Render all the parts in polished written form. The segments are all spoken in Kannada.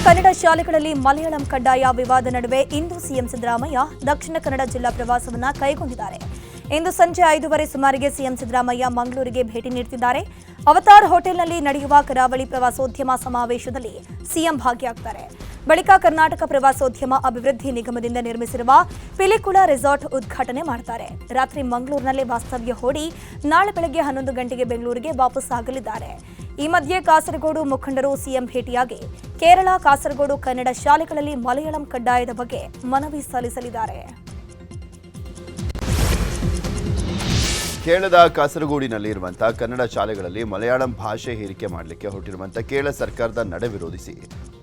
ಕನ್ನಡ ಶಾಲೆಗಳಲ್ಲಿ ಮಲಯಾಳಂ ಕಡ್ಡಾಯ ವಿವಾದ ನಡುವೆ ಇಂದು ಸಿಎಂ ಸಿದ್ದರಾಮಯ್ಯ ದಕ್ಷಿಣ ಕನ್ನಡ ಜಿಲ್ಲಾ ಪ್ರವಾಸವನ್ನ ಕೈಗೊಂಡಿದ್ದಾರೆ. ಇಂದು ಸಂಜೆ 5:30 ಸುಮಾರಿಗೆ ಸಿಎಂ ಸಿದ್ದರಾಮಯ್ಯ ಮಂಗಳೂರಿಗೆ ಭೇಟಿ ನೀಡುತ್ತಿದ್ದಾರೆ. ಅವತಾರ್ ಹೋಟೆಲ್ನಲ್ಲಿ ನಡೆಯುವ ಕರಾವಳಿ ಪ್ರವಾಸೋದ್ಯಮ ಸಮಾವೇಶದಲ್ಲಿ ಸಿಎಂ ಭಾಗಿಯಾಗುತ್ತಾರೆ. ಬಳಿಕ ಕರ್ನಾಟಕ ಪ್ರವಾಸೋದ್ಯಮ ಅಭಿವೃದ್ಧಿ ನಿಗಮದಿಂದ ನಿರ್ಮಿಸಿರುವ ಪಿಲಿಕುಳ ರೆಸಾರ್ಟ್ ಉದ್ಘಾಟನೆ ಮಾಡುತ್ತಾರೆ. ರಾತ್ರಿ ಮಂಗಳೂರಿನಲ್ಲೇ ವಾಸ್ತವ್ಯ ಹೂಡಿ ನಾಳೆ ಬೆಳಗ್ಗೆ 11 ಗಂಟೆಗೆ ಬೆಂಗಳೂರಿಗೆ ವಾಪಸ್ ಆಗಲಿದ್ದಾರೆ. ಈ ಮಧ್ಯೆ ಕಾಸರಗೋಡು ಮುಖಂಡರು ಸಿಎಂ ಭೇಟಿಯಾಗಿ ಕೇರಳ, ಕಾಸರಗೋಡು ಕನ್ನಡ ಶಾಲೆಗಳಲ್ಲಿ ಮಲಯಾಳಂ ಕಡ್ಡಾಯದ ಬಗ್ಗೆ ಮನವಿ ಸಲ್ಲಿಸಲಿದ್ದಾರೆ. ಕೇರಳದ ಕಾಸರಗೋಡಿನಲ್ಲಿರುವಂತಹ ಕನ್ನಡ ಶಾಲೆಗಳಲ್ಲಿ ಮಲಯಾಳಂ ಭಾಷೆ ಹೇರಿಕೆ ಮಾಡಲಿಕ್ಕೆ ಹೊರಟಿರುವಂತಹ ಕೇರಳ ಸರ್ಕಾರದ ನಡೆ ವಿರೋಧಿಸಿ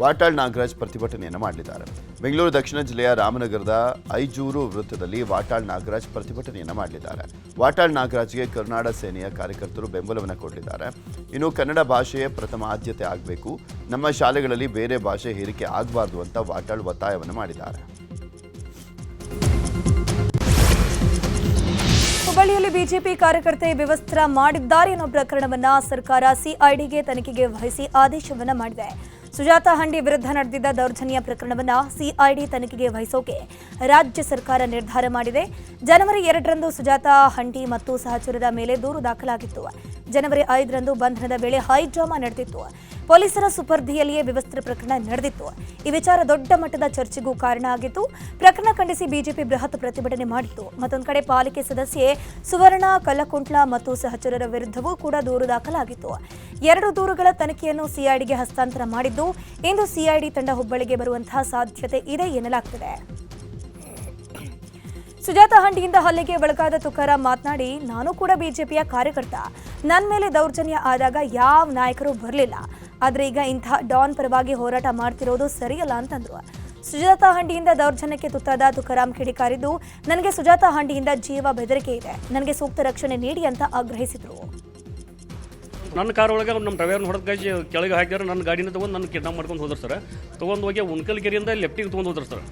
ವಾಟಾಳ್ ನಾಗರಾಜ್ ಪ್ರತಿಭಟನೆಯನ್ನು ಮಾಡಲಿದ್ದಾರೆ. ಬೆಂಗಳೂರು ದಕ್ಷಿಣ ಜಿಲ್ಲೆಯ ರಾಮನಗರದ ಐಜೂರು ವೃತ್ತದಲ್ಲಿ ವಾಟಾಳ್ ನಾಗರಾಜ್ ಪ್ರತಿಭಟನೆಯನ್ನು ಮಾಡಲಿದ್ದಾರೆ. ವಾಟಾಳ್ ನಾಗರಾಜ್ಗೆ ಕರುನಾಡ ಸೇನೆಯ ಕಾರ್ಯಕರ್ತರು ಬೆಂಬಲವನ್ನು ಕೊಡಲಿದ್ದಾರೆ. ಇನ್ನು ಕನ್ನಡ ಭಾಷೆಯೇ ಪ್ರಥಮ ಆದ್ಯತೆ ಆಗಬೇಕು, ನಮ್ಮ ಶಾಲೆಗಳಲ್ಲಿ ಬೇರೆ ಭಾಷೆ ಹೇರಿಕೆ ಆಗಬಾರ್ದು ಅಂತ ವಾಟಾಳ್ ಒತ್ತಾಯವನ್ನು ಮಾಡಿದ್ದಾರೆ. ಹುಬ್ಬಳ್ಳಿಯಲ್ಲಿ ಬಿಜೆಪಿ ಕಾರ್ಯಕರ್ತೆ ವಿವಸ್ತ್ರ ಮಾಡಿದ್ದಾರೆ ಎನ್ನುವ ಪ್ರಕರಣವನ್ನ ಸರ್ಕಾರ ಸಿಐಡಿಗೆ ತನಿಖೆಗೆ ವಹಿಸಿ ಆದೇಶವನ್ನ ಮಾಡಿದೆ. ಸುಜಾತಾ ಹಂಡಿ ವಿರುದ್ಧ ನಡೆದಿದ್ದ ದೌರ್ಜನ್ಯ ಪ್ರಕರಣವನ್ನ ಸಿಐಡಿ ತನಿಖೆಗೆ ವಹಿಸೋಕೆ ರಾಜ್ಯ ಸರ್ಕಾರ ನಿರ್ಧಾರ ಮಾಡಿದೆ. ಜನವರಿ 2ರಂದು ಸುಜಾತಾ ಹಂಡಿ ಮತ್ತು ಸಹಚರರ ಮೇಲೆ ದೂರು ದಾಖಲಾಗಿತ್ತು. ಜನವರಿ 5ರಂದು ಬಂಧನದ ವೇಳೆ ಹೈಡ್ರಾಮಾ ನಡೆದಿತ್ತು. ಪೊಲೀಸರ ಸುಪರ್ದಿಯಲ್ಲಿಯೇ ವಿವಸ್ತ್ರ ಪ್ರಕರಣ ನಡೆದಿತ್ತು. ಈ ವಿಚಾರ ದೊಡ್ಡ ಮಟ್ಟದ ಚರ್ಚೆಗೂ ಕಾರಣ ಆಗಿತ್ತು. ಪ್ರಕರಣ ಖಂಡಿಸಿ ಬಿಜೆಪಿ ಬೃಹತ್ ಪ್ರತಿಭಟನೆ ಮಾಡಿತ್ತು. ಮತ್ತೊಂದು ಕಡೆ ಪಾಲಿಕೆ ಸದಸ್ಯೆ ಸುವರ್ಣ ಕಲ್ಲಕುಂಟ್ಲ ಮತ್ತು ಸಹಚರರ ವಿರುದ್ಧವೂ ಕೂಡ ದೂರು ದಾಖಲಾಗಿತ್ತು. 2 ದೂರುಗಳ ತನಿಖೆಯನ್ನು ಸಿಐಡಿಗೆ ಹಸ್ತಾಂತರ ಮಾಡಿದ್ದು, ಇಂದು ಸಿಐಡಿ ತಂಡ ಹುಬ್ಬಳ್ಳಿಗೆ ಬರುವಂತಹ ಸಾಧ್ಯತೆ ಇದೆ ಎನ್ನಲಾಗ್ತಿದೆ. ಸುಜಾತಾ ಹಂಡಿಯಿಂದ ಹಲ್ಲೆಗೆ ಒಳಗಾದ ತುಕಾರಾಂ ಮಾತನಾಡಿ, ನಾನು ಕೂಡ ಬಿಜೆಪಿಯ ಕಾರ್ಯಕರ್ತ, ನನ್ನ ಮೇಲೆ ದೌರ್ಜನ್ಯ ಆದಾಗ ಯಾವ ನಾಯಕರು ಬರಲಿಲ್ಲ. ಆದರೆ ಈಗ ಇಂಥ ಡಾನ್ ಪರವಾಗಿ ಹೋರಾಟ ಮಾಡ್ತಿರೋದು ಸರಿಯಲ್ಲ ಅಂತಂದ್ರು. ಸುಜಾತಾ ಹಂಡಿಯಿಂದ ದೌರ್ಜನ್ಯಕ್ಕೆ ತುತ್ತಾದ ತುಕಾರಾಂ ಕಿಡಿಕಾರಿದ್ದು, ನನಗೆ ಸುಜಾತಾ ಹಂಡಿಯಿಂದ ಜೀವ ಬೆದರಿಕೆ ಇದೆ, ನನಗೆ ಸೂಕ್ತ ರಕ್ಷಣೆ ನೀಡಿ ಅಂತ ಆಗ್ರಹಿಸಿದರು. ನನ್ನ ಕಾರ್ ಒಳಗೆ ನಮ್ಮ ಡ್ರೈವರ್ನ ಹೊಡೆದ ಕೈ ಕೆಳಗೆ ಹಾಕಿದ್ರೆ ನನ್ನ ಗಾಡಿನ ತೊಗೊಂಡು ನನ್ನ ಕಿಡ್ನಾಪ್ ಮಾಡ್ಕೊಂಡು ಹೋದ್ರು ಸರ್. ತೊಗೊಂಡು ಹೋಗಿ ಉಣ್ಕಲ್ಕೆರೆಯಿಂದ ಲೆಫ್ಟಿಗೆ ತೊಗೊಂಡು ಹೋದ್ರು ಸರ್.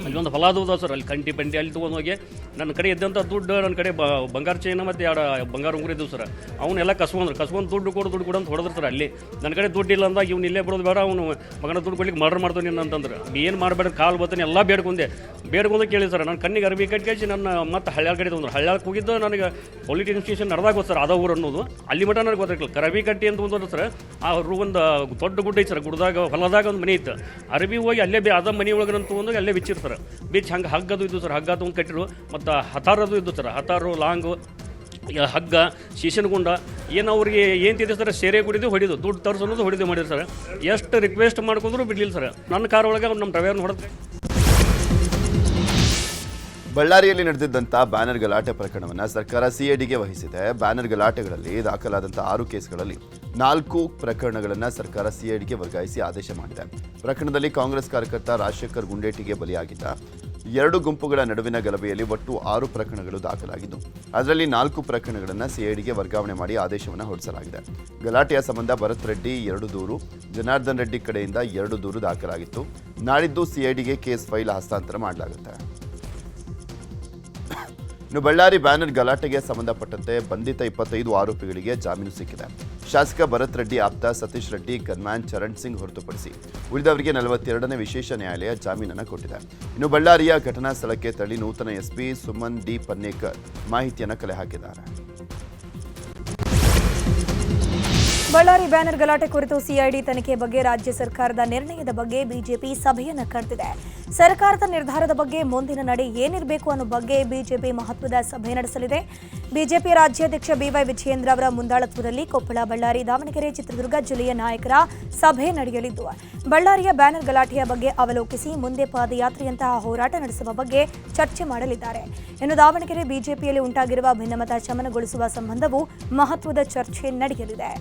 ಅಲ್ಲಿ ಒಂದು ಹೊಲ ಅದ ಸರ್, ಅಲ್ಲಿ ಕಂಟಿ ಪಂಟಿ ಅಲ್ಲಿ ತೊಗೊಂಡು ಹೋಗಿ ನನ್ನ ಕಡೆ ಇದ್ದಂಥ ದುಡ್ಡು, ನನ್ನ ಕಡೆ ಬಂಗಾರ ಚೈನ ಮತ್ತು 2 ಬಂಗಾರ ಉಂಗುರ ಇದ್ದವು ಸರ್. ಅವನ್ನೆಲ್ಲ ಕಸ್ಕೊಂಡು ದುಡ್ಡು ಕೊಡು ಅಂತ ಹೊಡೆದ್ರು ಸರ್. ಅಲ್ಲಿ ನನ್ನ ಕಡೆ ದುಡ್ಡು ಇಲ್ಲ ಅಂದಾಗ ಇವ್ನು ಇಲ್ಲೇ ಬಿಡೋದು ಬೇಡ, ಅವನು ಮಗನ ದುಡ್ಡು ಕೊಡ್ಲಿಕ್ಕೆ ಮರ್ಡರ್ ಮಾಡ್ತಾನೆ ಅಂತಂದ್ರೆ ಏನು ಮಾಡಬೇಡ, ಕಾಲು ಬರ್ತಾನೆ ಎಲ್ಲ ಬೇಡ್ಕೊಂಡೆ ಕೇಳಿ ಸರ್. ನನ್ನ ಕಣ್ಣಿಗೆ ಅರ್ಬಿ ಕಟ್ಟಿ ನನ್ನ ಮತ್ತೆ ಹಳ್ಯಾಳ ಕಡೆ ತೊಗೊಂಡ್ರು. ಹಳ್ಯಾಳಕ್ಕೆ ಹೋಗಿದ್ದು ನನಗೆ ಪೊಲಿಟಿಕಲ್ ಸ್ಟೇಷನ್ ನಡೆದಾಗ ಗೊತ್ತು ಸರ್, ಅದ ಊರು ಅನ್ನೋದು. ಅಲ್ಲಿ ಮಟ್ಟ ನನಗೆ ಗೊತ್ತಾಗಿಲ್ಲ. ಕರಬಿ ಕಟ್ಟಿ ಅಂತ ಒಂದು ಸರ್, ಆ ಒಂದು ದೊಡ್ಡ ಗುಡ್ಡ ಐತೆ ಸರ್, ಗುಡ್ದಾಗ ಹೊಲದಾಗ ಒಂದು ಮನೆ ಇತ್ತು. ಅರಬಿ ಹೋಗಿ ಅಲ್ಲೇ ಅದ ಮನೆ ಒಳಗೆ ತೊಗೊಂಡೋಗಿ ಅಲ್ಲೇ ಬಿಚ್ಚಿರು ಸರ್. ಬಿಚ್ಚಿ ಹಂಗೆ ಹಗ್ಗದು ಇದ್ದು ಸರ್, ಹಗ್ಗ ತೊಗೊಂಡು ಕಟ್ಟಿರು. ಮತ್ತು ಹತಾರದು ಇದ್ದು ಸರ್, ಹತಾರು ಲಾಂಗು ಹಗ್ಗ ಶೀಶನಗುಂಡ ಏನು ಅವ್ರಿಗೆ ಏನು ತಿದ್ದೆ ಸರ್, ಸೇರೆ ಕುಡಿದು ಹೊಡಿದು ದುಡ್ಡು ತರಿಸೋದು ಹೊಡಿದು ಮಾಡಿದ್ರು ಸರ್. ಎಷ್ಟು ರಿಕ್ವೆಸ್ಟ್ ಮಾಡ್ಕೊಂಡ್ರು ಬಿಡಲಿಲ್ಲ ಸರ್. ನನ್ನ ಕಾರ್ ಒಳಗೆ ನಮ್ಮ ಡ್ರೈವರ್ನ ಹೊಡೆದು. ಬಳ್ಳಾರಿಯಲ್ಲಿ ನಡೆದಿದ್ದಂಥ ಬ್ಯಾನರ್ ಗಲಾಟೆ ಪ್ರಕರಣವನ್ನು ಸರ್ಕಾರ ಸಿಐಡಿಗೆ ವಹಿಸಿದೆ. ಬ್ಯಾನರ್ ಗಲಾಟೆಗಳಲ್ಲಿ ದಾಖಲಾದಂಥ 6 ಕೇಸ್ಗಳಲ್ಲಿ 4 ಪ್ರಕರಣಗಳನ್ನು ಸರ್ಕಾರ ಸಿಐಡಿಗೆ ವರ್ಗಾಯಿಸಿ ಆದೇಶ ಮಾಡಿದೆ. ಪ್ರಕರಣದಲ್ಲಿ ಕಾಂಗ್ರೆಸ್ ಕಾರ್ಯಕರ್ತ ರಾಜಶೇಖರ್ ಗುಂಡೇಟಿಗೆ ಬಲಿಯಾಗಿದ್ದ 2 ಗುಂಪುಗಳ ನಡುವಿನ ಗಲಭೆಯಲ್ಲಿ ಒಟ್ಟು 6 ಪ್ರಕರಣಗಳು ದಾಖಲಾಗಿದ್ದು, ಅದರಲ್ಲಿ 4 ಪ್ರಕರಣಗಳನ್ನು ಸಿಐಡಿಗೆ ವರ್ಗಾವಣೆ ಮಾಡಿ ಆದೇಶವನ್ನು ಹೊರಡಿಸಲಾಗಿದೆ. ಗಲಾಟೆಯ ಸಂಬಂಧ ಭರತ್ ರೆಡ್ಡಿ 2 ದೂರು, ಜನಾರ್ದನ್ ರೆಡ್ಡಿ ಕಡೆಯಿಂದ 2 ದೂರು ದಾಖಲಾಗಿತ್ತು. ನಾಳಿದ್ದು ಸಿಐಡಿಗೆ ಕೇಸ್ ಫೈಲ್ ಹಸ್ತಾಂತರ ಮಾಡಲಾಗುತ್ತೆ. ಇನ್ನು ಬಳ್ಳಾರಿ ಬ್ಯಾನರ್ ಗಲಾಟೆಗೆ ಸಂಬಂಧಪಟ್ಟಂತೆ ಬಂಧಿತ 25 ಆರೋಪಿಗಳಿಗೆ ಜಾಮೀನು ಸಿಕ್ಕಿದೆ. ಶಾಸಕ ಭರತ್ ರೆಡ್ಡಿ ಆಪ್ತ ಸತೀಶ್ ರೆಡ್ಡಿ, ಗನ್ಮ್ಯಾನ್ ಚರಣ್ ಸಿಂಗ್ ಹೊರತುಪಡಿಸಿ ಉಳಿದವರಿಗೆ 42ನೇ ವಿಶೇಷ ನ್ಯಾಯಾಲಯ ಜಾಮೀನನ್ನು ಕೊಟ್ಟಿದೆ. ಇನ್ನು ಬಳ್ಳಾರಿಯ ಘಟನಾ ಸ್ಥಳಕ್ಕೆ ತೆರಳಿ ನೂತನ ಎಸ್ಪಿ ಸುಮನ್ ಡಿ ಪನ್ನೇಕರ್ ಮಾಹಿತಿಯನ್ನು ಕಲೆ ಹಾಕಿದ್ದಾರೆ. ಬಳ್ಳಾರಿ ಬ್ಯಾನರ್ ಗಲಾಟೆ ಕುರಿತು ಸಿಐಡಿ ತನಿಖೆ ಬಗ್ಗೆ ರಾಜ್ಯ ಸರ್ಕಾರದ ನಿರ್ಣಯದ ಬಗ್ಗೆ ಬಿಜೆಪಿ ಸಭೆಯನ್ನು ಕರೆದಿದೆ. ಸರ್ಕಾರದ ನಿರ್ಧಾರದ ಬಗ್ಗೆ ಮುಂದಿನ ನಡೆ ಏನಿರಬೇಕು ಅನ್ನೋ ಬಗ್ಗೆ ಬಿಜೆಪಿ ಮಹತ್ವದ ಸಭೆ ನಡೆಸಲಿದೆ. ಬಿಜೆಪಿ ರಾಜ್ಯಾಧ್ಯಕ್ಷ ಬಿವೈ ವಿಜಯೇಂದ್ರ ಅವರ ಮುಂದಾಳತ್ವದಲ್ಲಿ ಕೊಪ್ಪಳ, ಬಳ್ಳಾರಿ, ದಾವಣಗೆರೆ, ಚಿತ್ರದುರ್ಗ ಜಿಲ್ಲೆಯ ನಾಯಕರ ಸಭೆ ನಡೆಯಲಿದ್ದು, ಬಳ್ಳಾರಿಯ ಬ್ಯಾನರ್ ಗಲಾಟೆಯ ಬಗ್ಗೆ ಅವಲೋಕಿಸಿ ಮುಂದೆ ಪಾದಯಾತ್ರೆಯಂತಹ ಹೋರಾಟ ನಡೆಸುವ ಬಗ್ಗೆ ಚರ್ಚೆ ಮಾಡಲಿದ್ದಾರೆ. ಇನ್ನು ದಾವಣಗೆರೆ ಬಿಜೆಪಿಯಲ್ಲಿ ಉಂಟಾಗಿರುವ ಭಿನ್ನಮತ ಶಮನಗೊಳಿಸುವ ಸಂಬಂಧವೂ ಮಹತ್ವದ ಚರ್ಚೆ ನಡೆಯಲಿದೆ.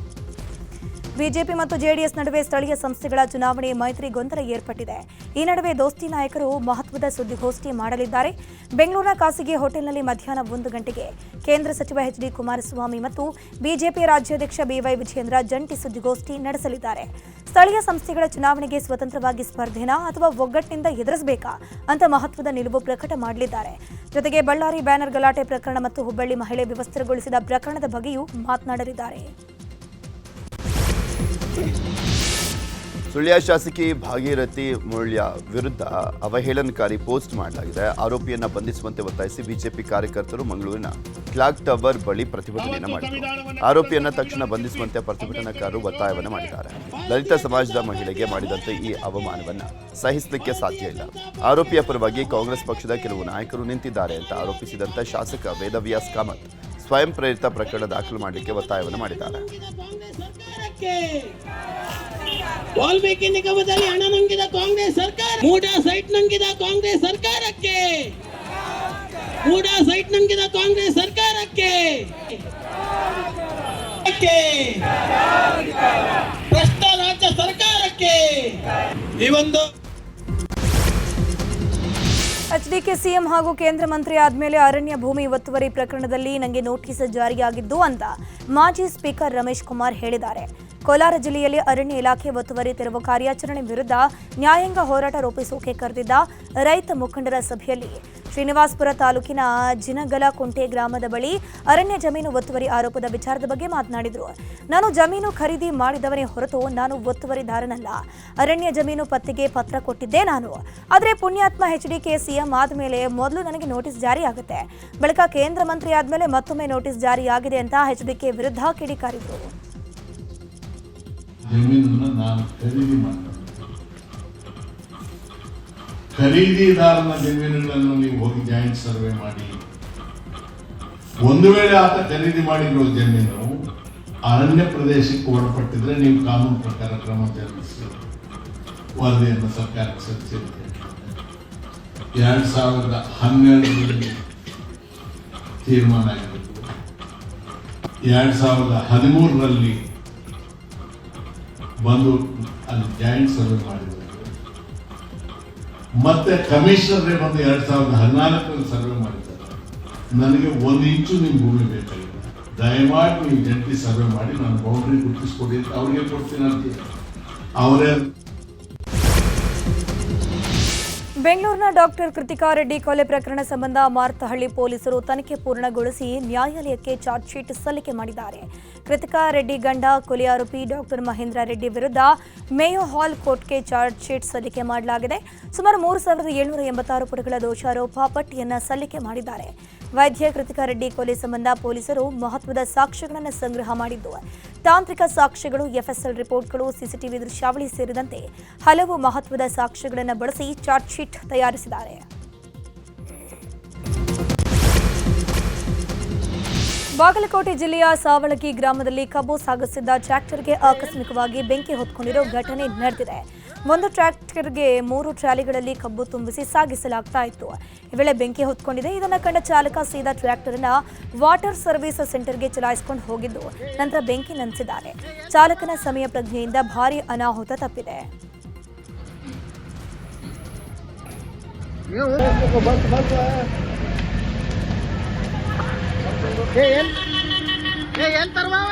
ಬಿಜೆಪಿ ಮತ್ತು ಜೆಡಿಎಸ್ ನಡುವೆ ಸ್ಥಳೀಯ ಸಂಸ್ಥೆಗಳ ಚುನಾವಣೆ ಮೈತ್ರಿ ಗೊಂದಲ ಏರ್ಪಟ್ಟಿದೆ. ಈ ನಡುವೆ ದೋಸ್ತಿ ನಾಯಕರು ಮಹತ್ವದ ಸುದ್ದಿಗೋಷ್ಠಿ ಮಾಡಲಿದ್ದಾರೆ. ಬೆಂಗಳೂರಿನ ಖಾಸಗಿ ಹೋಟೆಲ್ನಲ್ಲಿ ಮಧ್ಯಾಹ್ನ 1 ಗಂಟೆಗೆ ಕೇಂದ್ರ ಸಚಿವ ಎಚ್.ಡಿ. ಕುಮಾರಸ್ವಾಮಿ ಮತ್ತು ಬಿಜೆಪಿ ರಾಜ್ಯಾಧ್ಯಕ್ಷ ಬಿವೈ ವಿಜಯೇಂದ್ರ ಜಂಟಿ ಸುದ್ದಿಗೋಷ್ಠಿ ನಡೆಸಲಿದ್ದಾರೆ. ಸ್ಥಳೀಯ ಸಂಸ್ಥೆಗಳ ಚುನಾವಣೆಗೆ ಸ್ವತಂತ್ರವಾಗಿ ಸ್ಪರ್ಧೆನಾ ಅಥವಾ ಒಗ್ಗಟ್ಟಿನಿಂದ ಎದುರಿಸಬೇಕಾ ಅಂತ ಮಹತ್ವದ ನಿಲುವು ಪ್ರಕಟ ಮಾಡಲಿದ್ದಾರೆ. ಜೊತೆಗೆ ಬಳ್ಳಾರಿ ಬ್ಯಾನರ್ ಗಲಾಟೆ ಪ್ರಕರಣ ಮತ್ತು ಹುಬ್ಬಳ್ಳಿ ಮಹಿಳೆ ವಿವಸ್ತ್ರಗೊಳಿಸಿದ ಪ್ರಕರಣದ ಬಗ್ಗೆಯೂ ಮಾತನಾಡಲಿದ್ದಾರೆ. ಸುಳ್ಯ ಶಾಸಕಿ ಭಾಗೀರಥಿ ಮುಳ್ಯ ವಿರುದ್ಧ ಅವಹೇಳನಕಾರಿ ಪೋಸ್ಟ್ ಮಾಡಲಾಗಿದೆ. ಆರೋಪಿಯನ್ನ ಬಂಧಿಸುವಂತೆ ಒತ್ತಾಯಿಸಿ ಬಿಜೆಪಿ ಕಾರ್ಯಕರ್ತರು ಮಂಗಳೂರಿನ ಕ್ಲಾಕ್ ಟವರ್ ಬಳಿ ಪ್ರತಿಭಟನೆಯನ್ನು ಮಾಡಿದರು. ಆರೋಪಿಯನ್ನ ತಕ್ಷಣ ಬಂಧಿಸುವಂತೆ ಪ್ರತಿಭಟನಾಕಾರರು ಒತ್ತಾಯವನ್ನು ಮಾಡಿದ್ದಾರೆ. ದಲಿತ ಸಮಾಜದ ಮಹಿಳೆಗೆ ಮಾಡಿದಂತೆ ಈ ಅವಮಾನವನ್ನ ಸಹಿಸಲಿಕ್ಕೆ ಸಾಧ್ಯ ಇಲ್ಲ. ಆರೋಪಿಯ ಪರವಾಗಿ ಕಾಂಗ್ರೆಸ್ ಪಕ್ಷದ ಕೆಲವು ನಾಯಕರು ನಿಂತಿದ್ದಾರೆ ಅಂತ ಆರೋಪಿಸಿದಂತ ಶಾಸಕ ವೇದವ್ಯಾಸ್ ಕಾಮತ್ ಸ್ವಯಂ ಪ್ರೇರಿತ ಪ್ರಕರಣ ದಾಖಲು ಮಾಡಲಿಕ್ಕೆ ಒತ್ತಾಯವನ್ನು ಮಾಡಿದ್ದಾರೆ. ವಾಲ್ಮೀಕಿ ನಿಗಮದಲ್ಲಿ ಹಣ ನುಂಗಿದ ಕಾಂಗ್ರೆಸ್ ಸರ್ಕಾರ, ಮೂಡಾ ಸೈಟ್ ನುಂಗಿದ ಕಾಂಗ್ರೆಸ್ ಸರ್ಕಾರಕ್ಕೆ, ಮೂಡಾ ಸೈಟ್ ನುಂಗಿದ ಕಾಂಗ್ರೆಸ್ ಸರ್ಕಾರಕ್ಕೆ ಭ್ರಷ್ಟ ರಾಜ್ಯ ಸರ್ಕಾರಕ್ಕೆ ಈ ಒಂದು ಎಚ್ಡಿಕೆ ಸಿಎಂ ಹಾಗೂ ಕೇಂದ್ರ ಮಂತ್ರಿ ಆದ್ಮೇಲೆ ಅರಣ್ಯ ಭೂಮಿ ಒತ್ತುವರಿ ಪ್ರಕರಣದಲ್ಲಿ ನನಗೆ ನೋಟಿಸ್ ಜಾರಿಯಾಗಿದ್ದು ಅಂತ ಮಾಜಿ ಸ್ಪೀಕರ್ ರಮೇಶ್ ಕುಮಾರ್ ಹೇಳಿದ್ದಾರೆ. ಕೋಲಾರ ಜಿಲ್ಲೆಯಲ್ಲಿ ಅರಣ್ಯ ಇಲಾಖೆ ಒತ್ತುವರಿ ತೆರವು ಕಾರ್ಯಾಚರಣೆ ವಿರುದ್ಧ ನ್ಯಾಯಾಂಗ ಹೋರಾಟ ರೂಪಿಸೋಕೆ ಕರೆದಿದ್ದ ರೈತ ಮುಖಂಡರ ಸಭೆಯಲ್ಲಿ ಶ್ರೀನಿವಾಸಪುರ ತಾಲೂಕಿನ ಜಿನಗಲಕುಂಟೆ ಗ್ರಾಮದ ಬಳಿ ಅರಣ್ಯ ಜಮೀನು ಒತ್ತುವರಿ ಆರೋಪದ ವಿಚಾರದ ಬಗ್ಗೆ ಮಾತನಾಡಿದರು. ನಾನು ಜಮೀನು ಖರೀದಿ ಮಾಡಿದವನೇ ಹೊರತು ನಾನು ಒತ್ತುವರಿದಾರನಲ್ಲ. ಅರಣ್ಯ ಜಮೀನು ಪತ್ತಿಗೆ ಪತ್ರ ಕೊಟ್ಟಿದ್ದೆ ನಾನು. ಆದರೆ ಪುಣ್ಯಾತ್ಮ ಎಚ್ಡಿಕೆ ಸಿಎಂ ಆದಮೇಲೆ ಮೊದಲು ನನಗೆ ನೋಟಿಸ್ ಜಾರಿಯಾಗುತ್ತೆ, ಬಳಿಕ ಕೇಂದ್ರ ಮಂತ್ರಿ ಆದಮೇಲೆ ಮತ್ತೊಮ್ಮೆ ನೋಟಿಸ್ ಜಾರಿಯಾಗಿದೆ ಅಂತ ಎಚ್ಡಿಕೆ ವಿರುದ್ಧ ಕಿಡಿಕಾರಿದರು. ಜಮೀನನ್ನು ನಾನು ಖರೀದಿ ಮಾಡ್ತೇನೆ. ಖರೀದಿದಾರನ ಜಮೀನುಗಳನ್ನು ನೀವು ಹೋಗಿ ಜಾಯಿಂಟ್ ಸರ್ವೆ ಮಾಡಿ, ಒಂದು ವೇಳೆ ಆತ ಖರೀದಿ ಮಾಡಿರೋ ಜಮೀನು ಅರಣ್ಯ ಪ್ರದೇಶಕ್ಕೆ ಒಳಪಟ್ಟಿದ್ರೆ ನೀವು ಕಾನೂನು ಪ್ರಕಾರ ಕ್ರಮ ಜರುಗಿಸಿ ವರದಿಯನ್ನು ಸರ್ಕಾರಕ್ಕೆ ಸಲ್ಲಿಸಿದೆ. 2012ರಲ್ಲಿ ತೀರ್ಮಾನ ಆಗಿತ್ತು. 2013ರಲ್ಲಿ ಬಂದು ಅಲ್ಲಿ ಜಾಯಿಂಟ್ ಸರ್ವೆ ಮಾಡಿದ್ರು. ಮತ್ತೆ ಕಮಿಷನರೇ ಬಂದು 2014ರಲ್ಲಿ ಸರ್ವೆ ಮಾಡಿದ್ದಾರೆ. ನನಗೆ 1 ಇಂಚು ನಿಮ್ಮ ಭೂಮಿ ಬೇಕಾಗಿದೆ, ದಯಮಾಡಿ ನೀವು ಜಂಟಿ ಸರ್ವೆ ಮಾಡಿ ನಾನು ಬೌಂಡ್ರಿ ಗುರುತಿಸ್ಕೊಡಿ ಅಂತ ಅವ್ರಿಗೆ ಕೊಡ್ತೀನಿ ಅಂತ ಅವರೇ. ಬೆಂಗಳೂರಿನ ಡಾಕ್ಟರ್ ಕೃತಿಕಾ ರೆಡ್ಡಿ ಕೊಲೆ ಪ್ರಕರಣ ಸಂಬಂಧ ಮಾರ್ತಹಳ್ಳಿ ಪೊಲೀಸರು ತನಿಖೆ ಪೂರ್ಣಗೊಳಿಸಿ ನ್ಯಾಯಾಲಯಕ್ಕೆ ಚಾರ್ಜ್ ಶೀಟ್ ಸಲ್ಲಿಕೆ ಮಾಡಿದ್ದಾರೆ. ಕೃತಿಕಾ ರೆಡ್ಡಿ ಗಂಡ ಕೊಲೆ ಆರೋಪಿ ಡಾಕ್ಟರ್ ಮಹೇಂದ್ರ ರೆಡ್ಡಿ ವಿರುದ್ಧ ಮೇಯೋ ಹಾಲ್ ಕೋರ್ಟ್ಗೆ ಚಾರ್ಜ್ ಶೀಟ್ ಸಲ್ಲಿಕೆ ಮಾಡಲಾಗಿದೆ. ಸುಮಾರು 3786 ಪುಟಗಳ ದೋಷಾರೋಪ ಪಟ್ಟಿಯನ್ನು ಸಲ್ಲಿಕೆ ಮಾಡಿದ್ದಾರೆ. ವೈದ್ಯ ಕೃತಿಕಾ ರೆಡ್ಡಿ ಕೊಲೆ ಸಂಬಂಧ ಪೊಲೀಸರು ಮಹತ್ವದ ಸಾಕ್ಷ್ಯಗಳನ್ನು ಸಂಗ್ರಹ ಮಾಡಿದ್ದು, ತಾಂತ್ರಿಕ ಸಾಕ್ಷ್ಯಗಳು, ಎಫ್ಎಸ್ಎಲ್ ರಿಪೋರ್ಟ್ಗಳು, ಸಿಸಿಟಿವಿ ದೃಶ್ಯಾವಳಿ ಸೇರಿದಂತೆ ಹಲವು ಮಹತ್ವದ ಸಾಕ್ಷ್ಯಗಳನ್ನು ಬಳಸಿ ಚಾರ್ಜ್ ಶೀಟ್ ತಯಾರಿಸಿದ್ದಾರೆ. ಬಾಗಲಕೋಟೆ ಜಿಲ್ಲೆಯ ಸಾವಳಗಿ ಗ್ರಾಮದಲ್ಲಿ ಕಬ್ಬು ಸಾಗಿಸಿದ್ದ ಟ್ರ್ಯಾಕ್ಟರ್ಗೆ ಆಕಸ್ಮಿಕವಾಗಿ ಬೆಂಕಿ ಹೊತ್ಕೊಂಡಿರೋ ಘಟನೆ ನಡೆದಿದೆ. ಒಂದು ಟ್ರ್ಯಾಕ್ಟರ್ಗೆ 3 ಟ್ರಾಲಿಗಳಲ್ಲಿ ಕಬ್ಬು ತುಂಬಿಸಿ ಸಾಗಿಸಲಾಗ್ತಾ ಇತ್ತು. ಈ ವೇಳೆ ಬೆಂಕಿ ಹೊತ್ಕೊಂಡಿದೆ. ಇದನ್ನು ಕಂಡ ಚಾಲಕ ಸೀದಾ ಟ್ರ್ಯಾಕ್ಟರ್ ಅನ್ನ ವಾಟರ್ ಸರ್ವಿಸ್ ಸೆಂಟರ್ಗೆ ಚಲಾಯಿಸಿಕೊಂಡು ಹೋಗಿದ್ದು, ನಂತರ ಬೆಂಕಿ ನಂದಿಸಿದ್ದಾರೆ. ಚಾಲಕನ ಸಮಯ ಪ್ರಜ್ಞೆಯಿಂದ ಭಾರೀ ಅನಾಹುತ ತಪ್ಪಿದೆ. ಏನ್ ತರ್ವಾವ